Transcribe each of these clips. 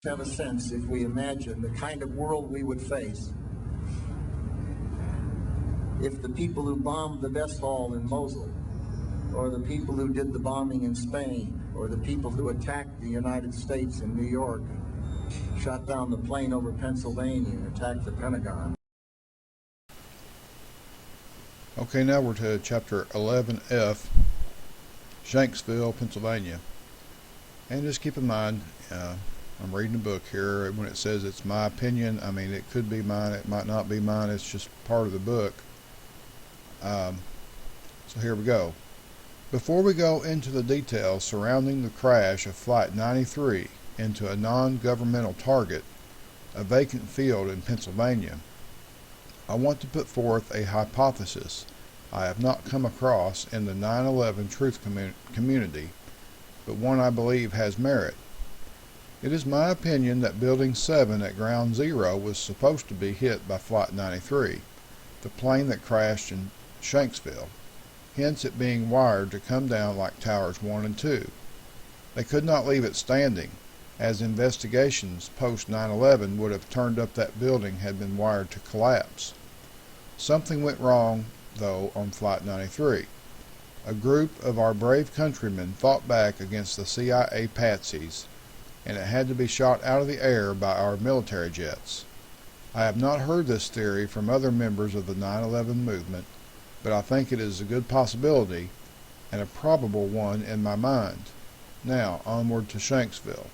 have a sense, if we imagine the kind of world we would face if the people who bombed the Best Hall in Mosul, or the people who did the bombing in Spain, or the people who attacked the United States in New York, shot down the plane over Pennsylvania and attacked the Pentagon. Okay, now we're to chapter 11F, Shanksville, Pennsylvania. And just keep in mind, I'm reading a book here. When it says it's my opinion, I mean, it could be mine, it might not be mine, it's just part of the book. So here we go. Before we go into the details surrounding the crash of Flight 93 into a non-governmental target, a vacant field in Pennsylvania, I want to put forth a hypothesis I have not come across in the 9/11 truth community, but one I believe has merit. It is my opinion that Building 7 at Ground Zero was supposed to be hit by Flight 93, the plane that crashed in Shanksville, hence it being wired to come down like Towers 1 and 2. They could not leave it standing, as investigations post 9/11 would have turned up that building had been wired to collapse. Something went wrong, though, on Flight 93. A group of our brave countrymen fought back against the CIA patsies, and it had to be shot out of the air by our military jets. I have not heard this theory from other members of the 9/11 movement, but I think it is a good possibility and a probable one in my mind. Now, onward to Shanksville.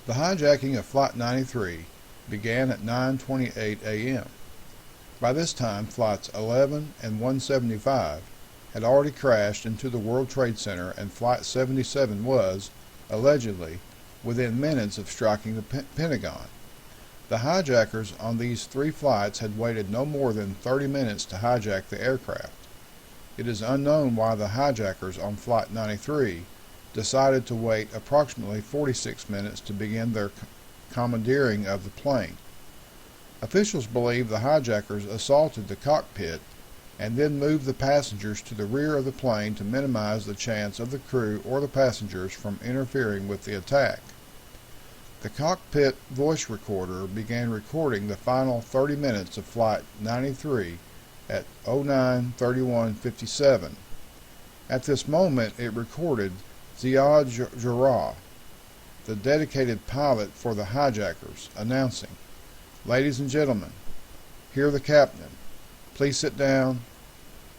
The hijacking of Flight 93 began at 9:28 a.m. By this time, Flights 11 and 175 had already crashed into the World Trade Center, and Flight 77 was, allegedly, within minutes of striking the Pentagon. The hijackers on these three flights had waited no more than 30 minutes to hijack the aircraft. It is unknown why the hijackers on Flight 93 decided to wait approximately 46 minutes to begin their commandeering of the plane. Officials believe the hijackers assaulted the cockpit and then moved the passengers to the rear of the plane to minimize the chance of the crew or the passengers from interfering with the attack. The cockpit voice recorder began recording the final 30 minutes of Flight 93 at 09:31:57. At this moment, it recorded Ziad Jarrah, the dedicated pilot for the hijackers, announcing, "Ladies and gentlemen, hear the captain. Please sit down.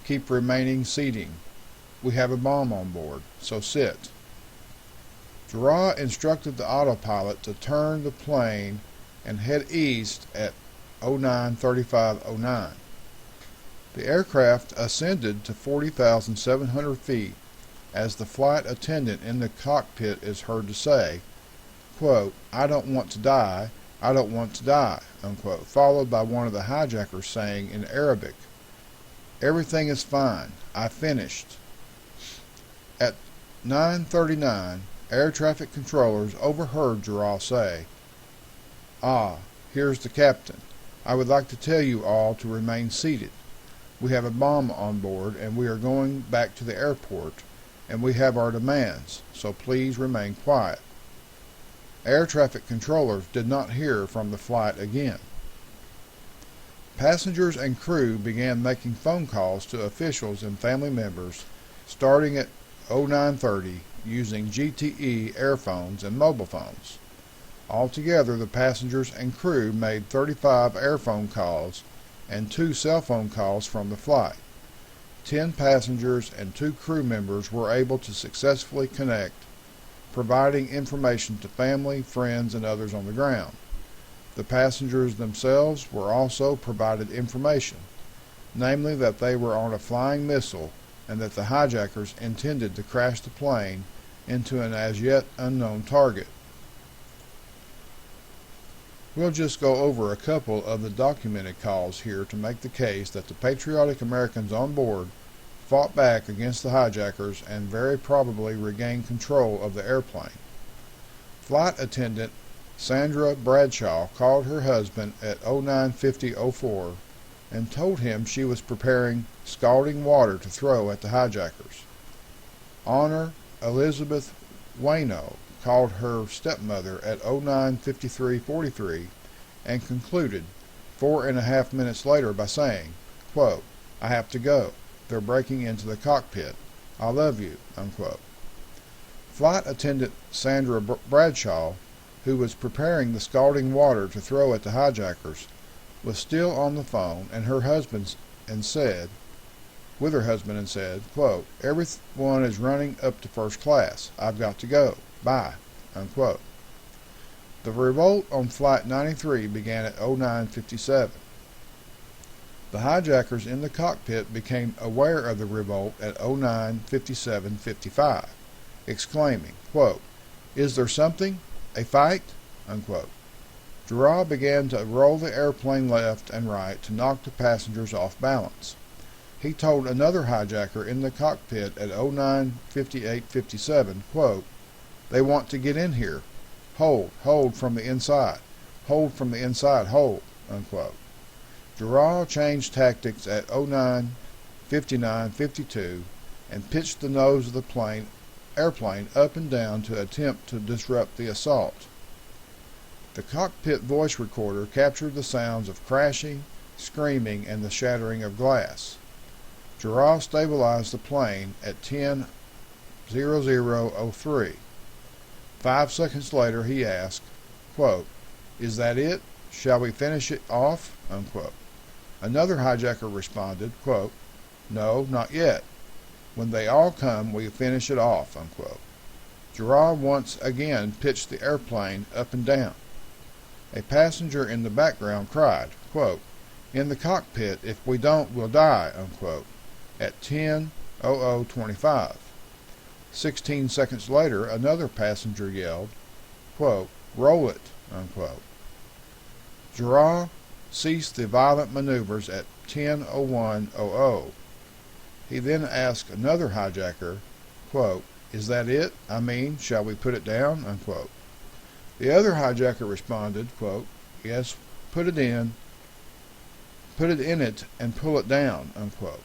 Keep remaining seating. We have a bomb on board, so sit." Jarrah instructed the autopilot to turn the plane and head east at 09:35:09. The aircraft ascended to 40,700 feet as the flight attendant in the cockpit is heard to say, quote, "I don't want to die, I don't want to die," unquote, followed by one of the hijackers saying in Arabic, "Everything is fine, I finished." At 9:39, air traffic controllers overheard Jarrah say, "Ah, here's the captain. I would like to tell you all to remain seated. We have a bomb on board and we are going back to the airport, and we have our demands, so please remain quiet." Air traffic controllers did not hear from the flight again. Passengers and crew began making phone calls to officials and family members starting at 09:30 using GTE airphones and mobile phones. Altogether, the passengers and crew made 35 airphone calls and 2 cell phone calls from the flight. 10 passengers and 2 crew members were able to successfully connect, providing information to family, friends, and others on the ground. The passengers themselves were also provided information, namely that they were on a flying missile and that the hijackers intended to crash the plane into an as yet unknown target. We'll just go over a couple of the documented calls here to make the case that the patriotic Americans on board fought back against the hijackers and very probably regained control of the airplane. Flight attendant Sandra Bradshaw called her husband at 09:50:04 and told him she was preparing scalding water to throw at the hijackers. Honor Elizabeth Wayno called her stepmother at 09:53:43 and concluded 4.5 minutes later by saying, quote, "I have to go. They're breaking into the cockpit. I love you," unquote. Flight attendant Sandra Bradshaw, who was preparing the scalding water to throw at the hijackers, was still on the phone with her husband and said, quote, "Everyone is running up to first class. I've got to go. Bye," unquote. The revolt on Flight 93 began at 09:57. The hijackers in the cockpit became aware of the revolt at 09:57:55, exclaiming, quote, "Is there something? A fight?" unquote. Girard began to roll the airplane left and right to knock the passengers off balance. He told another hijacker in the cockpit at 09:58:57, quote, "They want to get in here. Hold from the inside. Hold from the inside, hold," unquote. Girard changed tactics at 09:59:52 and pitched the nose of the airplane up and down to attempt to disrupt the assault. The cockpit voice recorder captured the sounds of crashing, screaming, and the shattering of glass. Girard stabilized the plane at 10:00:03. 5 seconds later he asked, quote, "Is that it? Shall we finish it off?" unquote. Another hijacker responded, quote, "No, not yet. When they all come, we finish it off," unquote. Girard once again pitched the airplane up and down. A passenger in the background cried, quote, "In the cockpit, if we don't, we'll die," unquote, at 10:00:25. 16 seconds later, another passenger yelled, quote, "Roll it," unquote. Girard ceased the violent maneuvers at 10:01:00. He then asked another hijacker, quote, "Is that it? I mean, shall we put it down?" unquote. The other hijacker responded, quote, "Yes, put it in it and pull it down," unquote.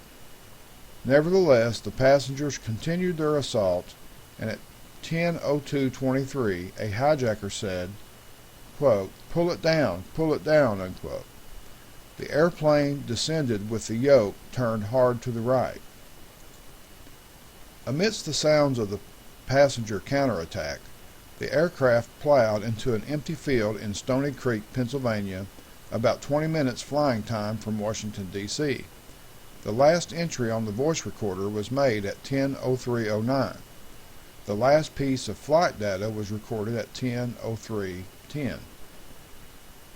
Nevertheless, the passengers continued their assault, and at 10:02:23 a hijacker said, quote, pull it down, unquote. The airplane descended with the yoke turned hard to the right. Amidst the sounds of the passenger counterattack, the aircraft plowed into an empty field in Stony Creek, Pennsylvania, about 20 minutes flying time from Washington, D.C. The last entry on the voice recorder was made at 10:03:09. The last piece of flight data was recorded at 10:03:10.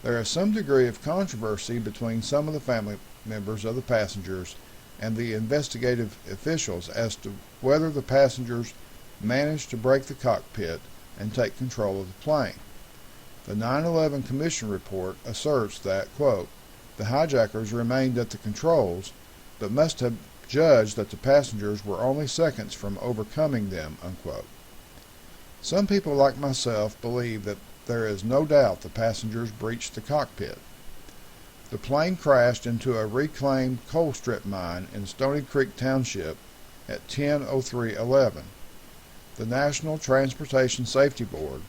There is some degree of controversy between some of the family members of the passengers and the investigative officials as to whether the passengers managed to break the cockpit and take control of the plane. The 9/11 Commission report asserts that, quote, "The hijackers remained at the controls, but must have judged that the passengers were only seconds from overcoming them," unquote. Some people like myself believe that there is no doubt the passengers breached the cockpit. The plane crashed into a reclaimed coal strip mine in Stony Creek Township at 10:03:11. The National Transportation Safety Board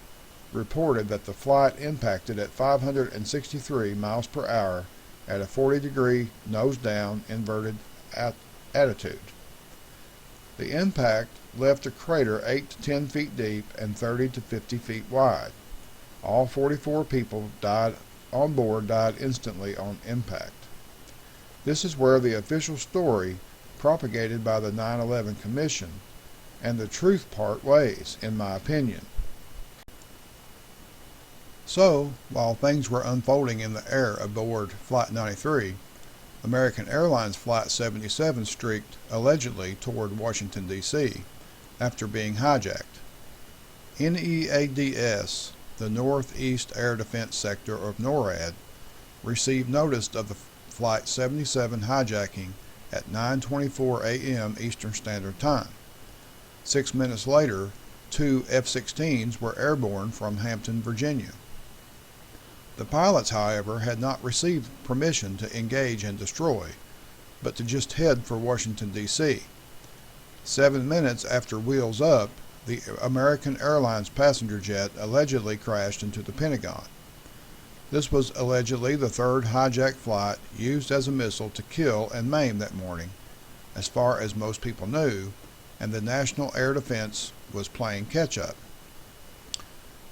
reported that the flight impacted at 563 miles per hour at a 40-degree nose-down inverted attitude. The impact left a crater 8 to 10 feet deep and 30 to 50 feet wide. All 44 people on board died instantly on impact. This is where the official story propagated by the 9/11 Commission and the truth part lays, in my opinion. So, while things were unfolding in the air aboard Flight 93, American Airlines Flight 77 streaked allegedly toward Washington, D.C. after being hijacked. NEADS, the Northeast Air Defense Sector of NORAD, received notice of the Flight 77 hijacking at 9:24 a.m. Eastern Standard Time. 6 minutes later, 2 F-16s were airborne from Hampton, Virginia. The pilots, however, had not received permission to engage and destroy, but to just head for Washington, D.C. 7 minutes after wheels up, the American Airlines passenger jet allegedly crashed into the Pentagon. This was allegedly the third hijacked flight used as a missile to kill and maim that morning, as far as most people knew, and the National Air Defense was playing catch-up.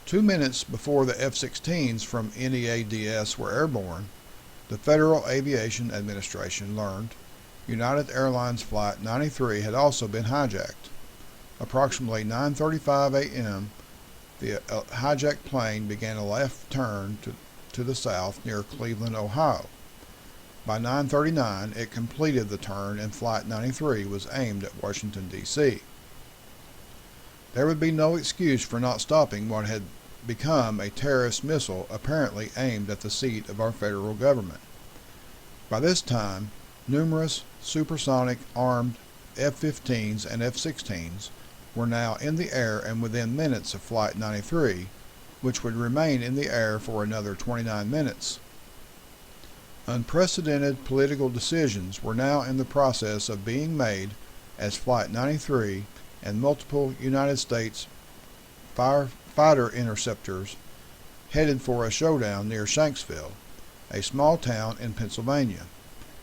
2 minutes before the F-16s from NEADS were airborne, the Federal Aviation Administration learned United Airlines Flight 93 had also been hijacked. Approximately 9:35 a.m., the hijacked plane began a left turn to the south near Cleveland, Ohio. By 9:39, it completed the turn and Flight 93 was aimed at Washington, D.C. There would be no excuse for not stopping what had become a terrorist missile apparently aimed at the seat of our federal government. By this time, numerous supersonic armed F-15s and F-16s were now in the air and within minutes of Flight 93, which would remain in the air for another 29 minutes. Unprecedented political decisions were now in the process of being made as Flight 93 and multiple United States fighter interceptors headed for a showdown near Shanksville, a small town in Pennsylvania.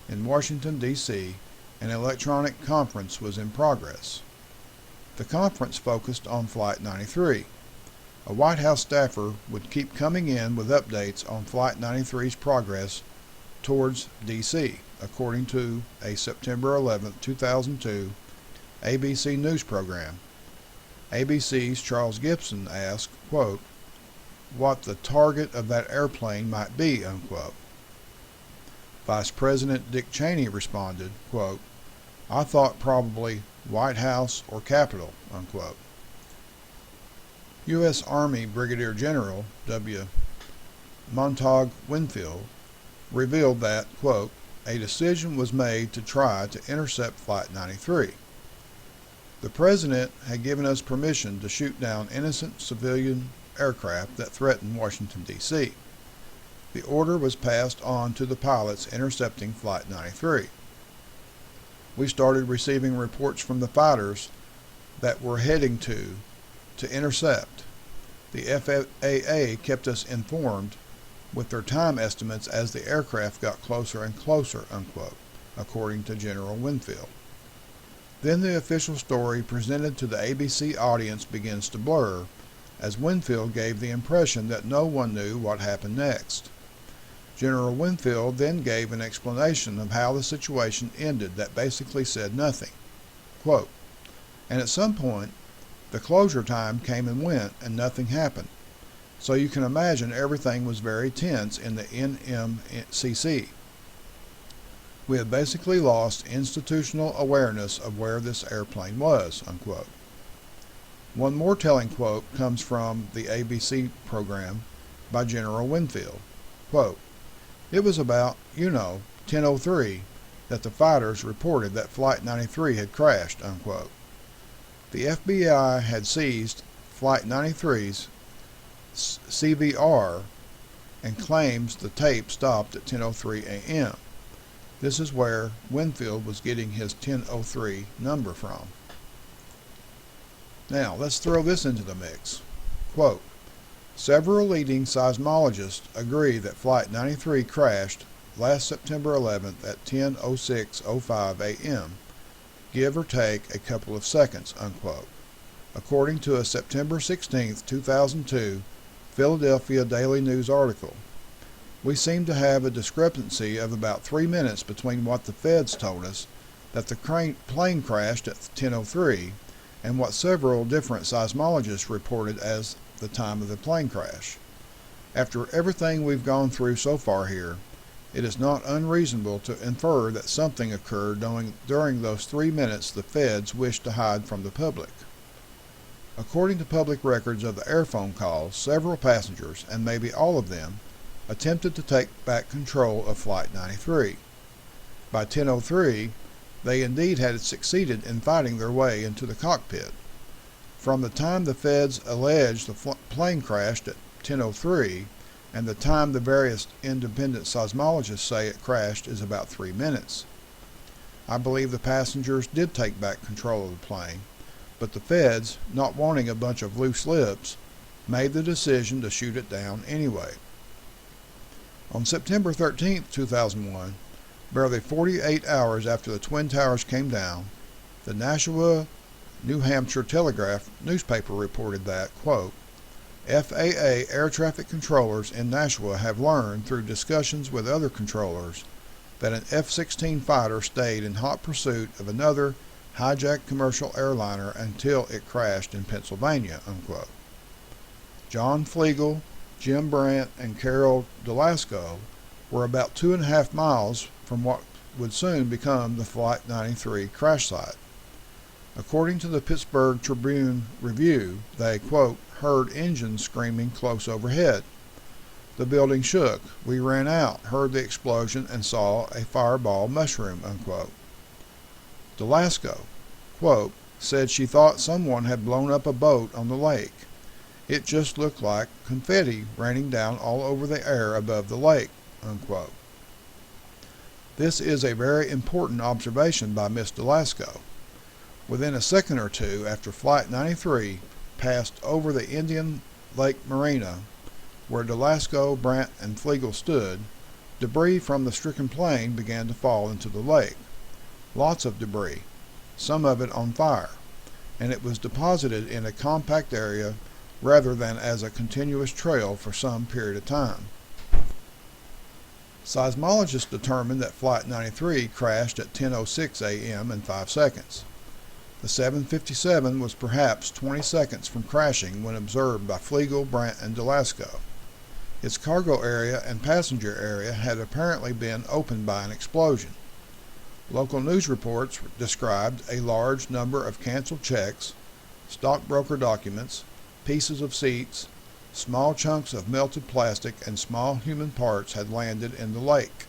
In Washington, D.C., an electronic conference was in progress. The conference focused on Flight 93. A White House staffer would keep coming in with updates on Flight 93's progress towards D.C., according to a September 11, 2002 ABC News program. ABC's Charles Gibson asked, quote, what the target of that airplane might be, unquote. Vice President Dick Cheney responded, quote, I thought probably White House or Capitol, unquote. U.S. Army Brigadier General W. Montague Winfield revealed that, quote, a decision was made to try to intercept Flight 93. The President had given us permission to shoot down innocent civilian aircraft that threatened Washington, D.C. The order was passed on to the pilots intercepting Flight 93. We started receiving reports from the fighters that were heading to intercept. The FAA kept us informed with their time estimates as the aircraft got closer and closer, unquote, according to General Winfield. Then the official story presented to the ABC audience begins to blur, as Winfield gave the impression that no one knew what happened next. General Winfield then gave an explanation of how the situation ended that basically said nothing. Quote, and at some point, the closure time came and went and nothing happened. So you can imagine everything was very tense in the NMCC. We had basically lost institutional awareness of where this airplane was, unquote. One more telling quote comes from the ABC program by General Winfield. Quote, it was about, 10:03 that the fighters reported that Flight 93 had crashed, unquote. The FBI had seized Flight 93's CVR and claims the tape stopped at 10:03 a.m. This is where Winfield was getting his 10:03 number from. Now, let's throw this into the mix. Quote, several leading seismologists agree that Flight 93 crashed last September 11th at 10:06:05 a.m., give or take a couple of seconds, unquote, according to a September 16, 2002 Philadelphia Daily News article. We seem to have a discrepancy of about 3 minutes between what the feds told us, that the plane crashed at 10:03, and what several different seismologists reported as the time of the plane crash. After everything we've gone through so far here, it is not unreasonable to infer that something occurred during those 3 minutes the feds wished to hide from the public. According to public records of the airphone calls, several passengers, and maybe all of them, attempted to take back control of Flight 93. By 10:03, they indeed had succeeded in fighting their way into the cockpit. From the time the feds alleged the plane crashed at 10:03 and the time the various independent seismologists say it crashed is about 3 minutes. I believe the passengers did take back control of the plane, but the feds, not wanting a bunch of loose lips, made the decision to shoot it down anyway. On September 13, 2001, barely 48 hours after the Twin Towers came down, the Nashua, New Hampshire Telegraph newspaper reported that, quote, FAA air traffic controllers in Nashua have learned through discussions with other controllers that an F-16 fighter stayed in hot pursuit of another hijacked commercial airliner until it crashed in Pennsylvania, unquote. John Flegel, Jim Brandt, and Carol Delasco were about 2.5 miles from what would soon become the Flight 93 crash site. According to the Pittsburgh Tribune Review, they, quote, heard engines screaming close overhead. The building shook. We ran out, heard the explosion, and saw a fireball mushroom, unquote. Delasco, quote, said she thought someone had blown up a boat on the lake. It just looked like confetti raining down all over the air above the lake, unquote. This is a very important observation by Miss Delasco. Within a second or two after Flight 93 passed over the Indian Lake Marina, where Delasco, Brandt, and Flegel stood, debris from the stricken plane began to fall into the lake. Lots of debris, some of it on fire, and it was deposited in a compact area rather than as a continuous trail for some period of time. Seismologists determined that Flight 93 crashed at 10:06 a.m. and 5 seconds. The 757 was perhaps 20 seconds from crashing when observed by Flegel, Brandt, and Delasco. Its cargo area and passenger area had apparently been opened by an explosion. Local news reports described a large number of canceled checks, stockbroker documents, pieces of seats, small chunks of melted plastic, and small human parts had landed in the lake.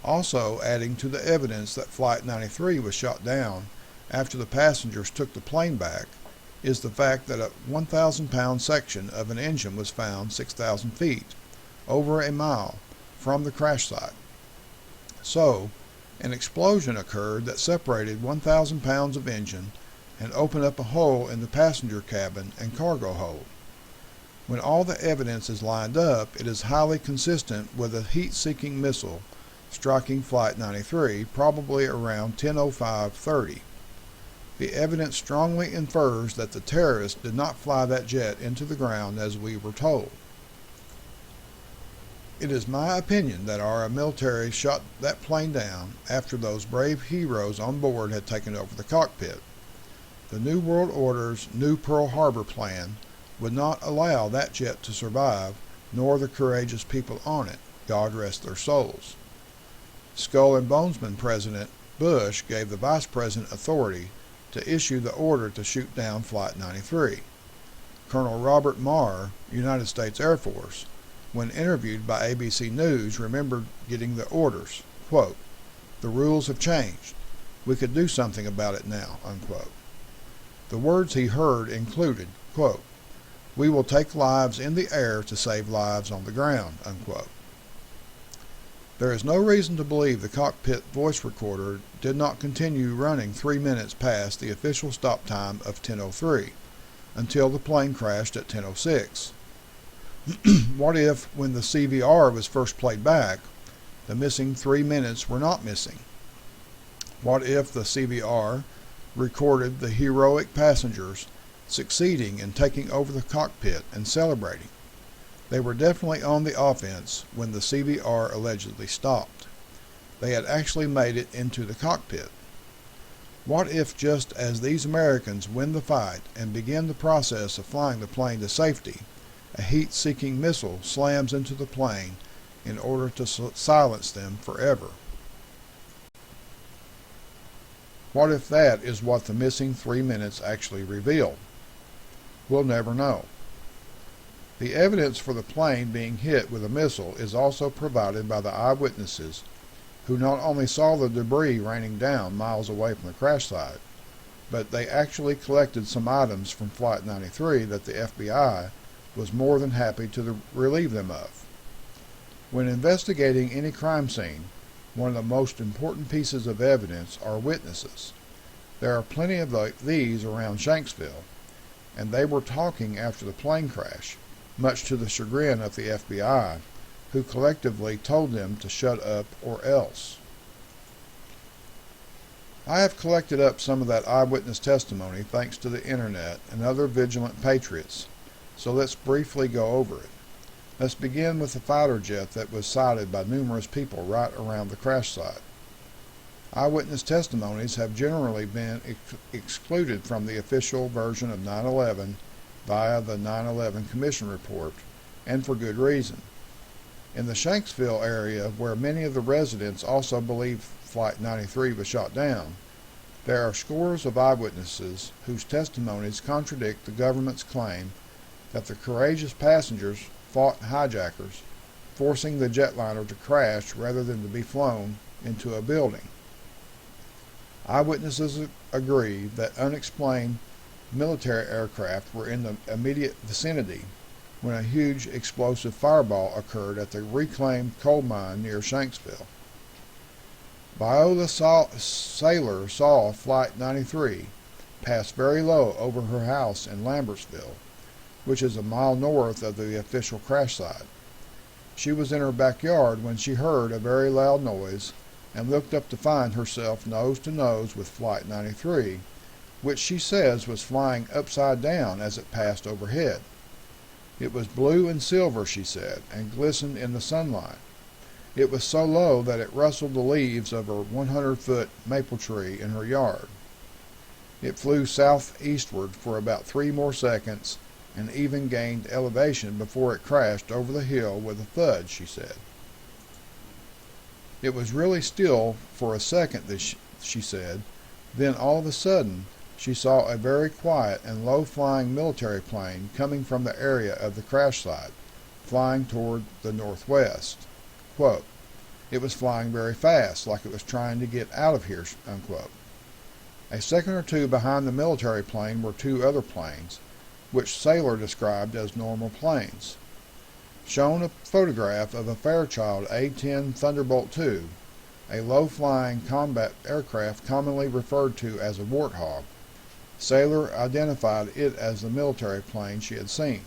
Also adding to the evidence that Flight 93 was shot down after the passengers took the plane back is the fact that a 1,000-pound section of an engine was found 6,000 feet, over a mile, from the crash site. So, an explosion occurred that separated 1,000 pounds of engine and opened up a hole in the passenger cabin and cargo hold. When all the evidence is lined up, it is highly consistent with a heat-seeking missile striking Flight 93 probably around 10:05:30. The evidence strongly infers that the terrorists did not fly that jet into the ground as we were told. It is my opinion that our military shot that plane down after those brave heroes on board had taken over the cockpit. The New World Order's New Pearl Harbor plan would not allow that jet to survive, nor the courageous people on it, God rest their souls. Skull and Bonesman President Bush gave the Vice President authority to issue the order to shoot down Flight 93. Colonel Robert Marr, United States Air Force, when interviewed by ABC News, remembered getting the orders, quote, "The rules have changed. We could do something about it now," unquote. The words he heard included, quote, "We will take lives in the air to save lives on the ground," unquote. There is no reason to believe the cockpit voice recorder did not continue running 3 minutes past the official stop time of 10:03 until the plane crashed at 10:06. What if, when the CVR was first played back, the missing 3 minutes were not missing? What if the CVR recorded the heroic passengers succeeding in taking over the cockpit and celebrating? They were definitely on the offense when the CVR allegedly stopped. They had actually made it into the cockpit. What if, just as these Americans win the fight and begin the process of flying the plane to safety, a heat-seeking missile slams into the plane in order to silence them forever? What if that is what the missing 3 minutes actually revealed? We'll never know. The evidence for the plane being hit with a missile is also provided by the eyewitnesses who not only saw the debris raining down miles away from the crash site, but they actually collected some items from Flight 93 that the FBI was more than happy to relieve them of. When investigating any crime scene, one of the most important pieces of evidence are witnesses. There are plenty of these around Shanksville, and they were talking after the plane crash, much to the chagrin of the FBI, who collectively told them to shut up or else. I have collected up some of that eyewitness testimony thanks to the internet and other vigilant patriots, so let's briefly go over it. Let's begin with the fighter jet that was sighted by numerous people right around the crash site. Eyewitness testimonies have generally been excluded from the official version of 9/11 via the 9/11 Commission report, and for good reason. In the Shanksville area, where many of the residents also believe Flight 93 was shot down, there are scores of eyewitnesses whose testimonies contradict the government's claim that the courageous passengers fought hijackers, forcing the jetliner to crash rather than to be flown into a building. Eyewitnesses agree that unexplained military aircraft were in the immediate vicinity when a huge explosive fireball occurred at the reclaimed coal mine near Shanksville. Viola Saylor saw Flight 93 pass very low over her house in Lambertsville, which is a mile north of the official crash site. She was in her backyard when she heard a very loud noise and looked up to find herself nose to nose with Flight 93, which she says was flying upside down as it passed overhead. It was blue and silver, she said, and glistened in the sunlight. It was so low that it rustled the leaves of her 100-foot maple tree in her yard. It flew southeastward for about 3 more seconds and even gained elevation before it crashed over the hill with a thud, she said. It was really still for a second, she said. Then all of a sudden, she saw a very quiet and low-flying military plane coming from the area of the crash site, flying toward the northwest. Quote, "It was flying very fast, like it was trying to get out of here," unquote. A second or two behind the military plane were 2 other planes, which Saylor described as normal planes. Shown a photograph of a Fairchild A-10 Thunderbolt II, a low-flying combat aircraft commonly referred to as a Warthog. Saylor identified it as the military plane she had seen.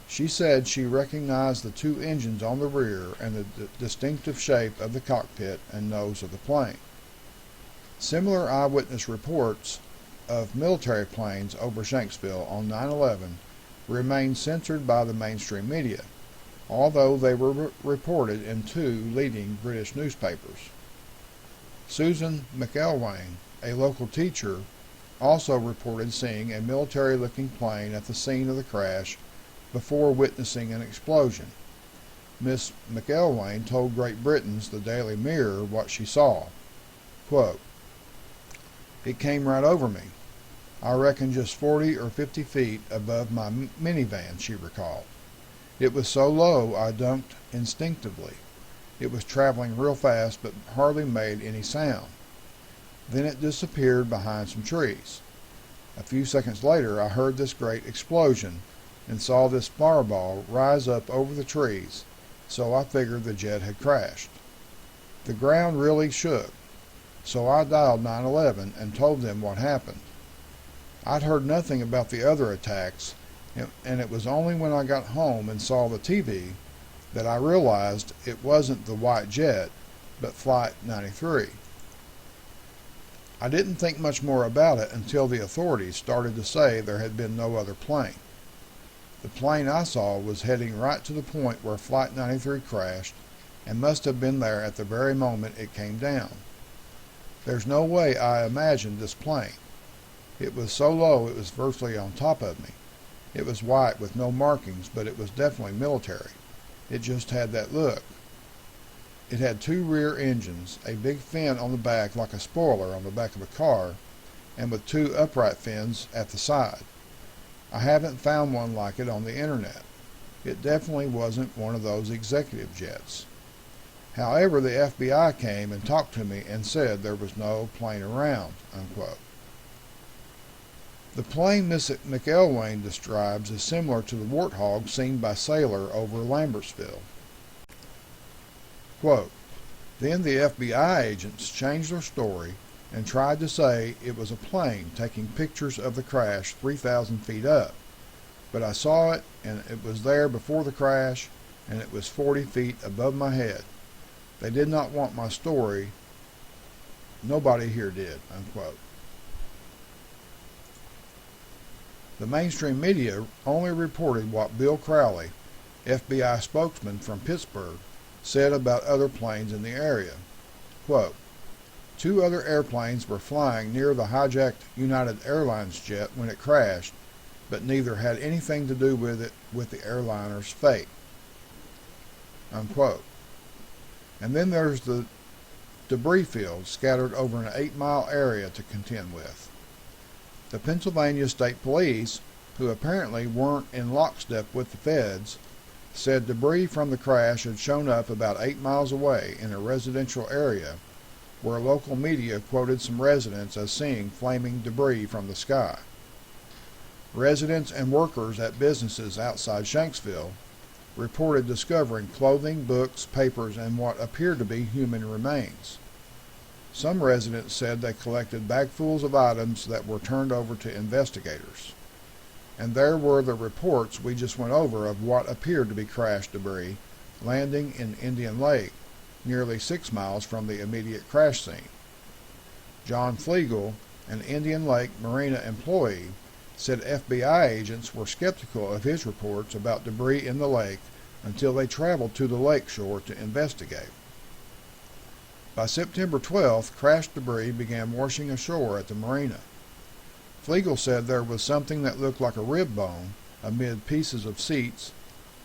She said she recognized the 2 engines on the rear and the distinctive shape of the cockpit and nose of the plane. Similar eyewitness reports of military planes over Shanksville on 9/11 remain censored by the mainstream media, although they were reported in 2 leading British newspapers. Susan McElwain, a local teacher, also reported seeing a military-looking plane at the scene of the crash before witnessing an explosion. Miss McElwain told Great Britain's The Daily Mirror what she saw. Quote, "It came right over me. I reckon just 40 or 50 feet above my minivan," she recalled. "It was so low I ducked instinctively. It was traveling real fast but hardly made any sound. Then it disappeared behind some trees. A few seconds later I heard this great explosion and saw this fireball rise up over the trees, so I figured the jet had crashed. The ground really shook, so I dialed 911 and told them what happened. I'd heard nothing about the other attacks, and it was only when I got home and saw the TV that I realized it wasn't the white jet, but Flight 93. I didn't think much more about it until the authorities started to say there had been no other plane. The plane I saw was heading right to the point where Flight 93 crashed and must have been there at the very moment it came down. There's no way I imagined this plane. It was so low it was virtually on top of me. It was white with no markings, but it was definitely military. It just had that look. It had 2 rear engines, a big fin on the back like a spoiler on the back of a car, and with 2 upright fins at the side. I haven't found one like it on the internet. It definitely wasn't one of those executive jets. However, the FBI came and talked to me and said there was no plane around," unquote. The plane Miss McElwain describes is similar to the Warthog seen by Saylor over Lambertsville. Quote, "Then the FBI agents changed their story and tried to say it was a plane taking pictures of the crash 3,000 feet up. But I saw it, and it was there before the crash, and it was 40 feet above my head. They did not want my story. Nobody here did," unquote. The mainstream media only reported what Bill Crowley, FBI spokesman from Pittsburgh, said about other planes in the area. Quote, "Two other airplanes were flying near the hijacked United Airlines jet when it crashed, but neither had anything to do with the airliner's fate." Unquote. And then there's the debris fields scattered over an 8-mile area to contend with. The Pennsylvania State Police, who apparently weren't in lockstep with the feds, said debris from the crash had shown up about 8 miles away in a residential area, where local media quoted some residents as seeing flaming debris from the sky. Residents and workers at businesses outside Shanksville reported discovering clothing, books, papers, and what appeared to be human remains. Some residents said they collected bagfuls of items that were turned over to investigators. And there were the reports we just went over of what appeared to be crash debris landing in Indian Lake, nearly 6 miles from the immediate crash scene. John Flegel, an Indian Lake Marina employee, said FBI agents were skeptical of his reports about debris in the lake until they traveled to the lake shore to investigate. By September 12th, crashed debris began washing ashore at the marina. Flegel said there was something that looked like a rib bone amid pieces of seats,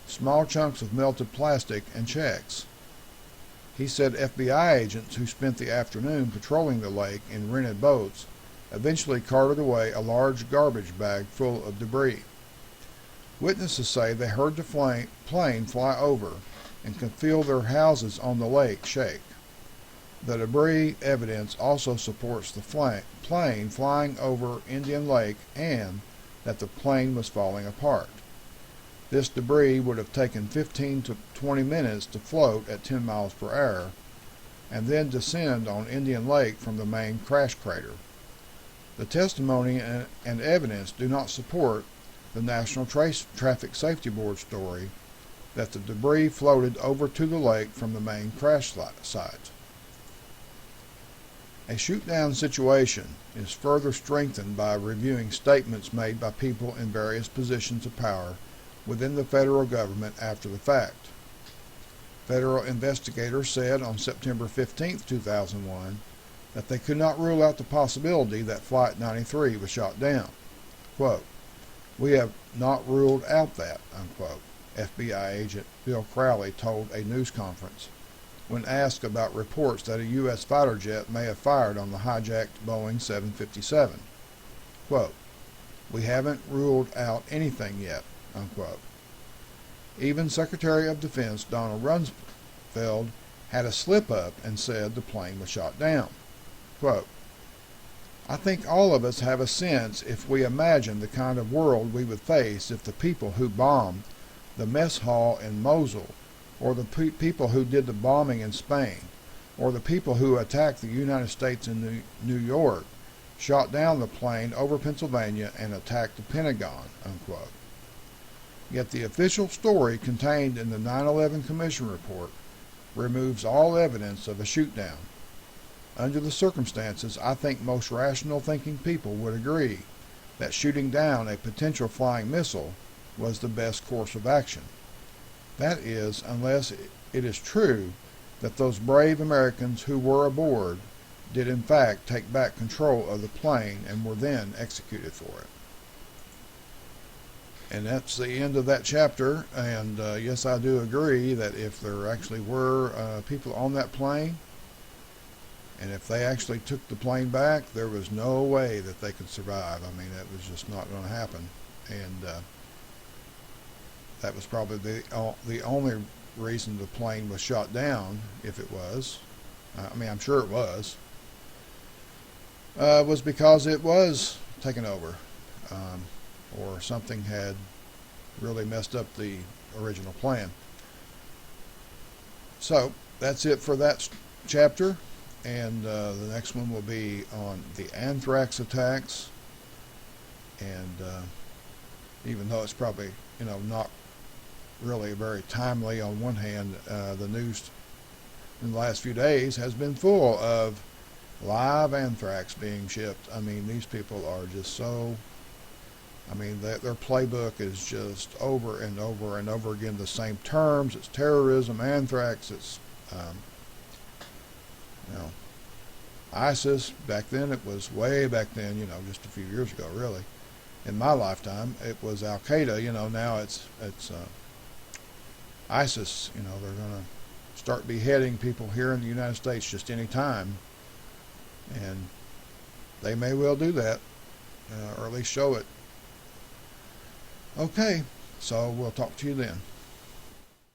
small chunks of melted plastic, and checks. He said FBI agents who spent the afternoon patrolling the lake in rented boats eventually carted away a large garbage bag full of debris. Witnesses say they heard the plane fly over and could feel their houses on the lake shake. The debris evidence also supports the plane flying over Indian Lake and that the plane was falling apart. This debris would have taken 15 to 20 minutes to float at 10 miles per hour and then descend on Indian Lake from the main crash crater. The testimony and evidence do not support the National Traffic Safety Board story that the debris floated over to the lake from the main crash site. A shoot-down situation is further strengthened by reviewing statements made by people in various positions of power within the federal government after the fact. Federal investigators said on September 15, 2001, that they could not rule out the possibility that Flight 93 was shot down. Quote, "We have not ruled out that," unquote, FBI agent Bill Crowley told a news conference when asked about reports that a U.S. fighter jet may have fired on the hijacked Boeing 757. Quote, "We haven't ruled out anything yet," unquote. Even Secretary of Defense Donald Rumsfeld had a slip-up and said the plane was shot down. Quote, "I think all of us have a sense if we imagine the kind of world we would face if the people who bombed the mess hall in Mosul, or the people who did the bombing in Spain, or the people who attacked the United States in New York, shot down the plane over Pennsylvania and attacked the Pentagon," unquote. Yet the official story contained in the 9/11 Commission report removes all evidence of a shoot-down. Under the circumstances, I think most rational thinking people would agree that shooting down a potential flying missile was the best course of action. That is, unless it is true that those brave Americans who were aboard did in fact take back control of the plane and were then executed for it. And that's the end of that chapter, and yes, I do agree that if there actually were people on that plane, and if they actually took the plane back, there was no way that they could survive. I mean, that was just not going to happen. And that was probably the only reason the plane was shot down, if it was. I mean, I'm sure it was because it was taken over, or something had really messed up the original plan. So, that's it for that chapter. and the next one will be on the anthrax attacks. And even though it's probably, not really very timely on one hand, the news in the last few days has been full of live anthrax being shipped. I mean, these people are just so, their playbook is just over and over and over again the same terms. It's terrorism, anthrax, it's ISIS. Back then, it was way back then, just a few years ago, really. In my lifetime, it was Al Qaeda. Now it's ISIS. They're going to start beheading people here in the United States just any time, and they may well do that, or at least show it. Okay, so we'll talk to you then.